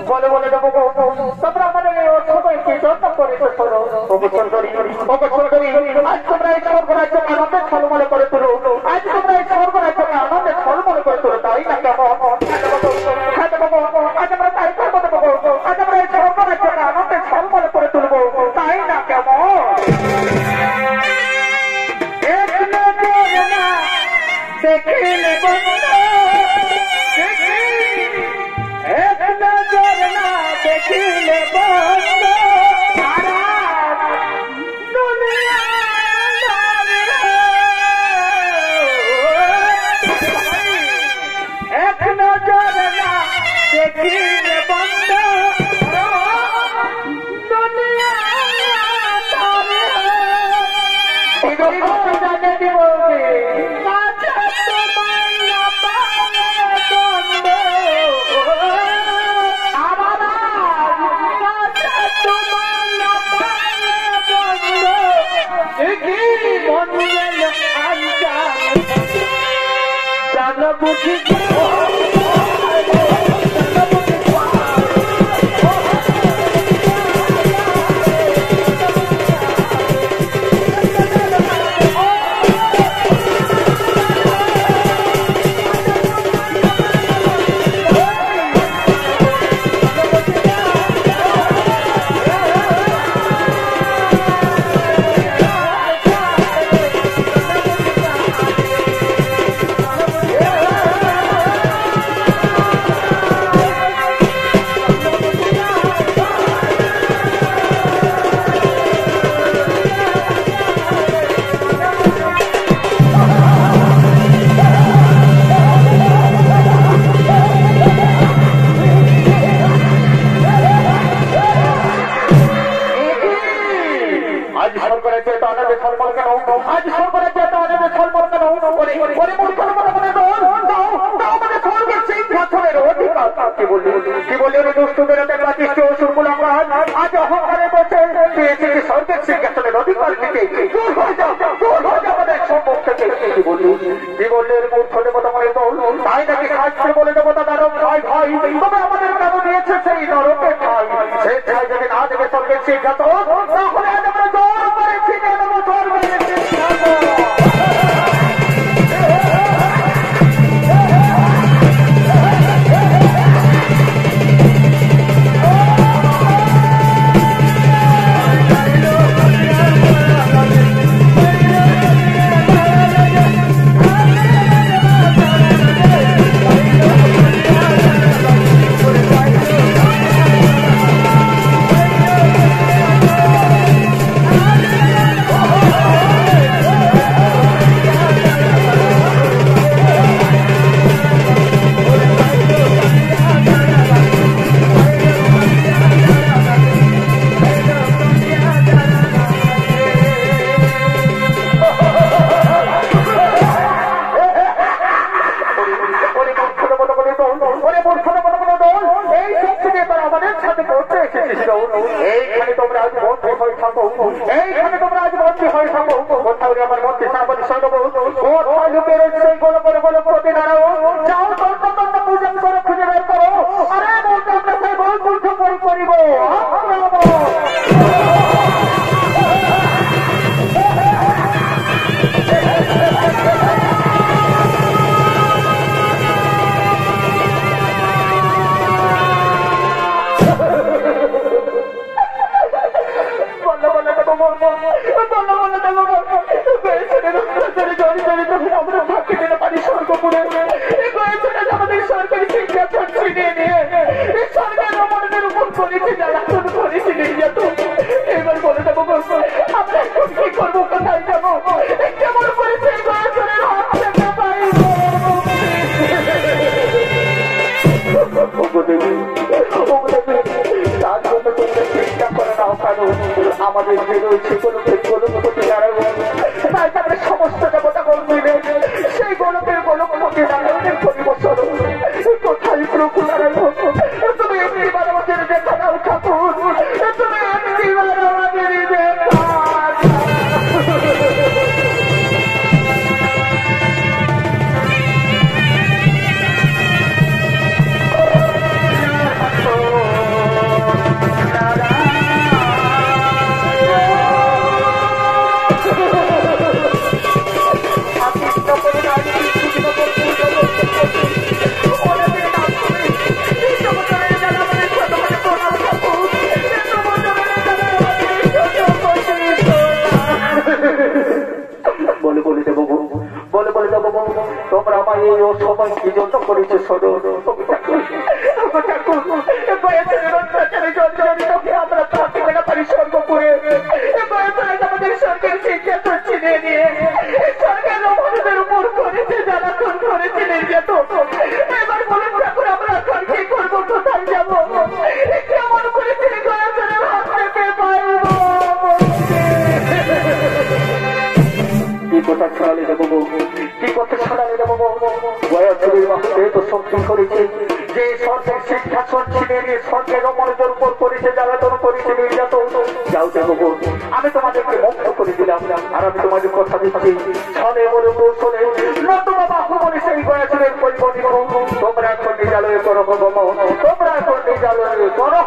বলে বলে দেবো তোমরা আমাদের সবাইকে যত্ন করে অবসর করি আজ তোমরা এই স্বর্গরাজ্যকে আনন্দের ছলমলে করে তুলো আজ তোমরা এই স্বর্গরাজ্যকে আনন্দের ছলমলে করে তুলো তাই না কেমন আজ আমরা তাই করবো দেবো আজ আমরা এই স্বর্গরাজ্যকে আনন্দের ছলমলে করে তুলবো তাই না কেমন দেখিলে এক নজর না দেখিলে বন্ধ দুনিয়া এক নজর না দেখিলে বন্ধ দুনিয়া জানে দিব আজ অহংকারে বসে স্বর্গের সিংহাসনের অধিকার দিকে কি বললে মূর্খ দেবতা মনে তাই নাকি শাস্ত্রে বলে দেবতা নরক ভাই ভাই তবে আমাদের কেন নিয়েছে সেই নরকে ঠাই সে ঠাই যদি না দেবে স্বর্গের সিংহাসন তাহলে আজ আমরা দৌড় করে ছিনে নেবো স্বর্গের সিংহাসন এইখানে তোমরা আজ বন্দী হয়ে থাকো এইখানে তোমরা আজ বন্দী হয়ে থাকো কোথাও আমার মধ্যে সাবধান সরব কোথায় লুকিয়ে রয়েছে সেই গোল করে বলে প্রতি দাঁড়াও যাও তন্ত্র পূজন করে খুঁজে বের করো আরে বলতে আমরা সেই বৈকুণ্ঠ পরি করিব আমাদের সরকারি সিংহাসন ছিনিয়ে নিয়ে সরকার আমাদের উপর করেছে জ্বালাতন করেছে নির্যাতন এবার বলে দেবো আমরা এখন কি করবো কোথায় যাবো কেমন করেছে বয়সের হাত থেকে পাইব তার জন্য তোমরা চেষ্টা করে নাও কারণ আমাদের যে রয়েছে গোলকপতি দাঁড়াবো তাই তাদের সমস্ত দেবতা গোল মিলে সেই গোলকের গোলকপতি দাঁড়ানোর পরিবর্তন কোথায় প্রকুল দাঁড়ানো তুমি একটিবার আমাদের দেখা দাও ঠাকুর তুমি একটিবার আমাদের দেখা আমায় এই অসময় কি জন্য করেছে শোনো আমরা থাকতে না পারি স্বর্গপুরে আমাদের স্বর্গের সিংহাসন ছিনিয়ে নিয়ে স্বর্গের রমণীদের উপর করেছে জ্বালাতন করেছে নির্যাতন। এবার বলুন ঠাকুর আমরা এখন কি করবো, কোথায় যাবো, কেমন করে তিনি গয়াচরের হাত থেকে পাইব? কি কথা ছড়ালে দেবো, কি কথা ছড়ালে দেবো? গয়াচরের বাহুতে তো শক্তি করেছে যে স্বর্গের সিংহাসন ছিনিয়ে নিয়ে স্বর্গের রমণীদের উপর করেছে জ্বালাতন করেছে নির্যাতন। যাও দেবো, আমি তোমাদেরকে মুক্ত করে দিলাম। আর আমি তোমাদের কথা দিচ্ছি, ছলে বলে কৌশলে নতুবা বাহু বলে সেই গয়াচরের পরিবর্তন তোমরা এখন নিজালয়ে করো, তোমরা এখন নিজালয়ে করো।